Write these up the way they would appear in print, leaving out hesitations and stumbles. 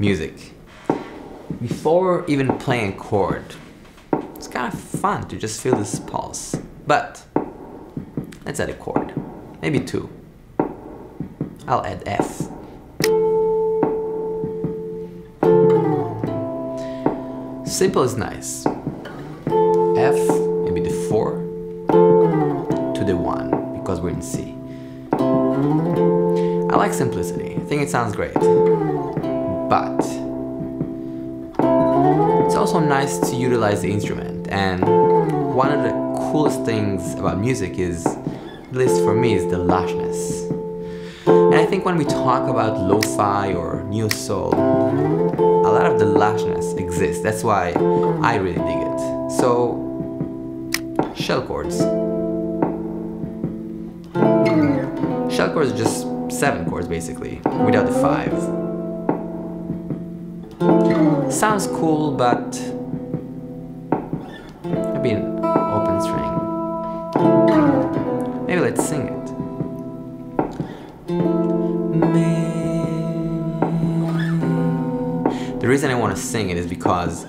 music. Before even playing a chord, it's kind of fun to just feel this pulse. But let's add a chord, maybe two. I'll add F. Simple is nice. F, maybe the 4 to the 1, because we're in C. I like simplicity. I think it sounds great. But it's also nice to utilize the instrument. And one of the coolest things about music is, at least for me, is the lushness. And I think when we talk about lo-fi or neo soul, a lot of the lushness exists. That's why I really dig it. So, shell chords. Shell chords are just 7 chords basically, without the 5. Sounds cool, but maybe an open string. Maybe let's sing it. The reason I want to sing it is because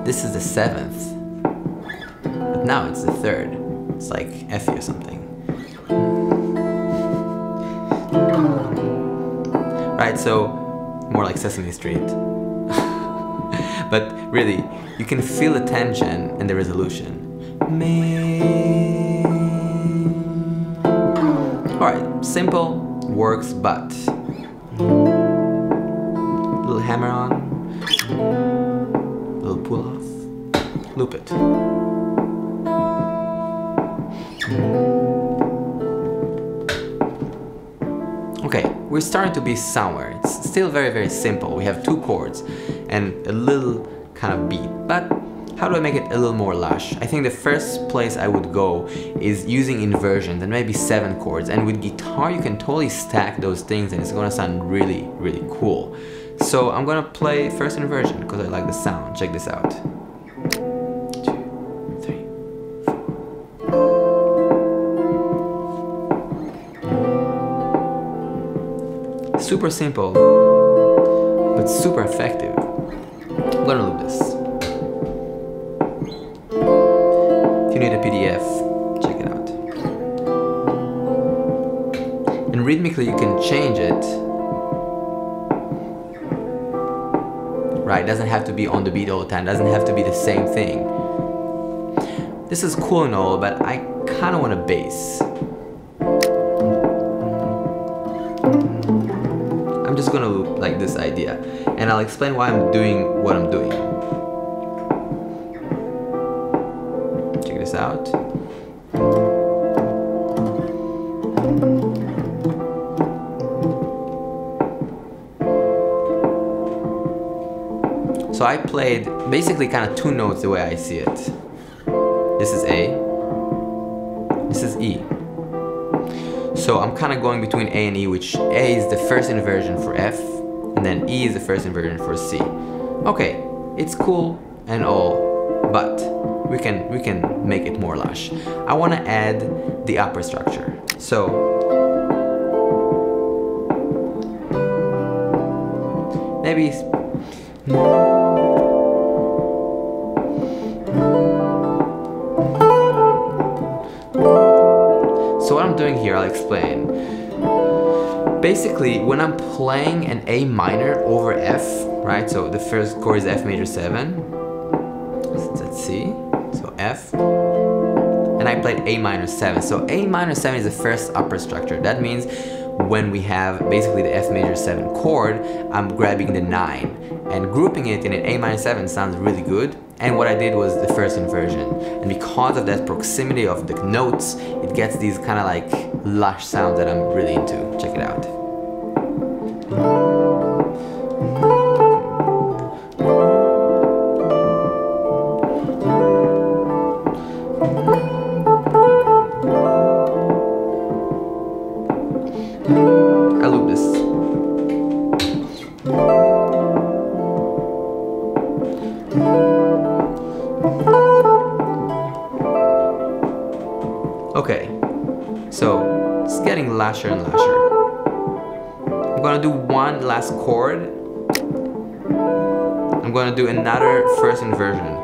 this is the 7th, but now it's the 3rd. It's like F or something. Right, so more like Sesame Street. But really, you can feel the tension and the resolution. Alright, simple, works, but little hammer on, little pull off, loop it. Okay, we're starting to be somewhere. It's still very, very simple. We have 2 chords and a little kind of beat, but how do I make it a little more lush? I think the first place I would go is using inversions and maybe 7 chords, and with guitar you can totally stack those things and it's gonna sound really, really cool. So I'm gonna play first inversion because I like the sound. Check this out. 2, 3, 4. Super simple, but super effective. I'm gonna loop this. If you need a PDF, check it out. And rhythmically you can change it. Right, it doesn't have to be on the beat all the time, it doesn't have to be the same thing. This is cool and all, but I kind of want a bass. I'm just gonna loop like this idea, and I'll explain why I'm doing what I'm doing. Check this out. So I played basically kind of 2 notes the way I see it. This is A, this is E. So I'm kind of going between A and E, which A is the first inversion for F, and then E is the first inversion for C. Okay, it's cool and all, but we can make it more lush. I want to add the upper structure. So maybe so what I'm doing here, I'll explain. Basically, when I'm playing an A minor over F, right? So the first chord is F major 7. Let's see. So F. And I played A minor 7. So A minor 7 is the first upper structure. That means when we have basically the F major 7 chord, I'm grabbing the 9. And grouping it in an A minor 7 sounds really good. And what I did was the first inversion. And because of that proximity of the notes, it gets these kind of like lush sounds that I'm really into. Check it out. I loop this. Okay, so it's getting lasher and lasher. I'm gonna do one last chord I'm gonna do another first inversion.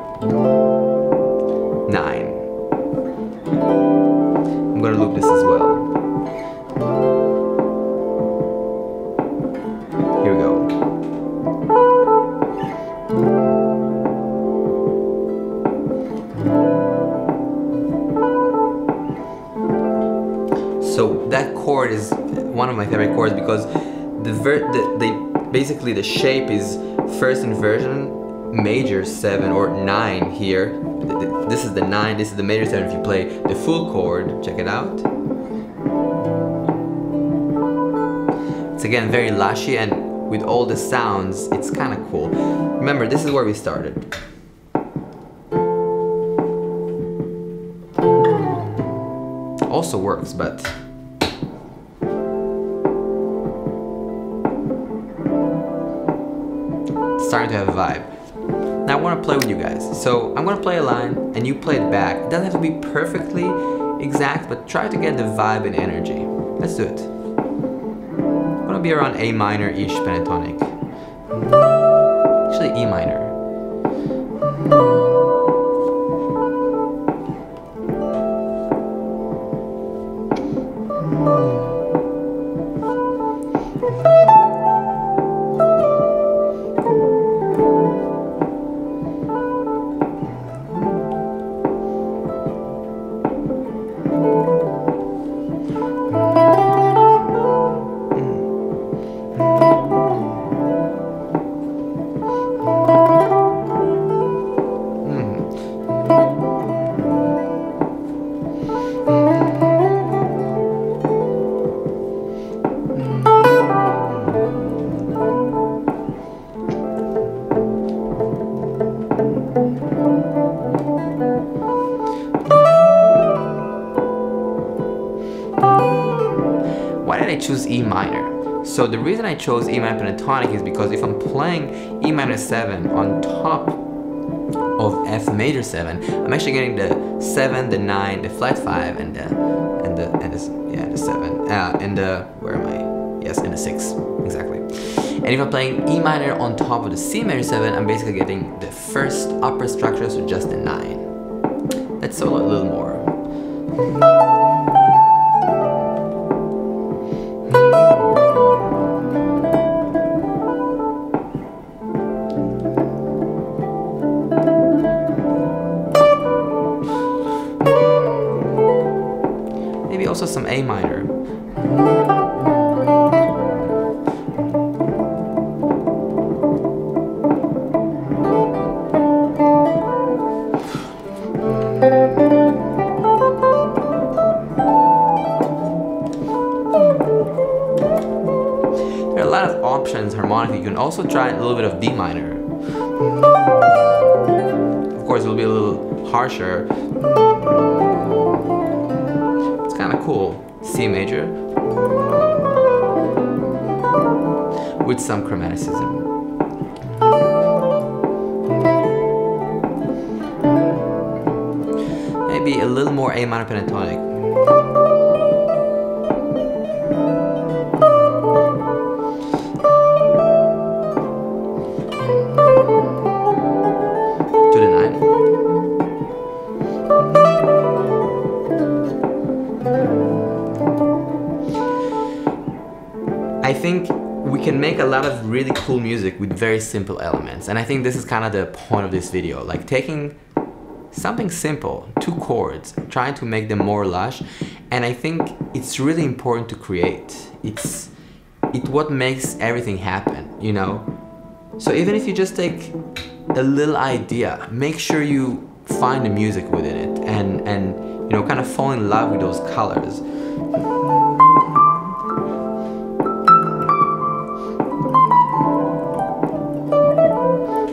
9. I'm gonna loop this as well. Here we go. So that chord is one of my favorite chords because basically the shape is first inversion, major 7 or 9 here. This is the 9, this is the major 7 if you play the full chord. Check it out. It's again very lushy, and with all the sounds, it's kind of cool. Remember, this is where we started. Also works, but starting to have a vibe. Now I want to play with you guys. So I'm going to play a line and you play it back. It doesn't have to be perfectly exact, but try to get the vibe and energy. Let's do it. I'm going to be around A minor-ish pentatonic. Actually E minor. Why did I choose E minor? So the reason I chose E minor pentatonic is because if I'm playing E minor 7 on top of F major 7, I'm actually getting the 7, the 9, the flat 5, and the 7, and the where am I? Yes, and the 6, exactly. And if I'm playing E minor on top of the C major 7, I'm basically getting the first upper structure, so just the 9. Let's solo a little more. Maybe also some A minor. There are a lot of options harmonically. You can also try a little bit of D minor. Of course, it will be a little harsher. Kind of cool. C major with some chromaticism. Maybe a little more A minor pentatonic. To the 9. I think we can make a lot of really cool music with very simple elements, and I think this is kind of the point of this video, like taking something simple, 2 chords, trying to make them more lush, and I think it's really important to create. It's what makes everything happen, you know? So even if you just take a little idea, make sure you find the music within it and you know, kind of fall in love with those colors.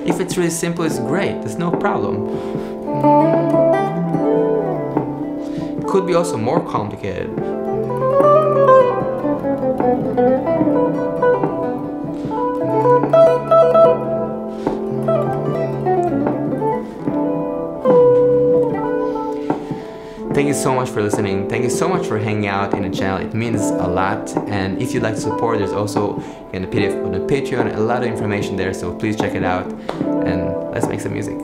If it's really simple, it's great, there's no problem. It could be also more complicated. Thank you so much for listening. Thank you so much for hanging out in the channel. It means a lot. And if you'd like to support, there's also in the PDF on the Patreon, a lot of information there. So please check it out and let's make some music.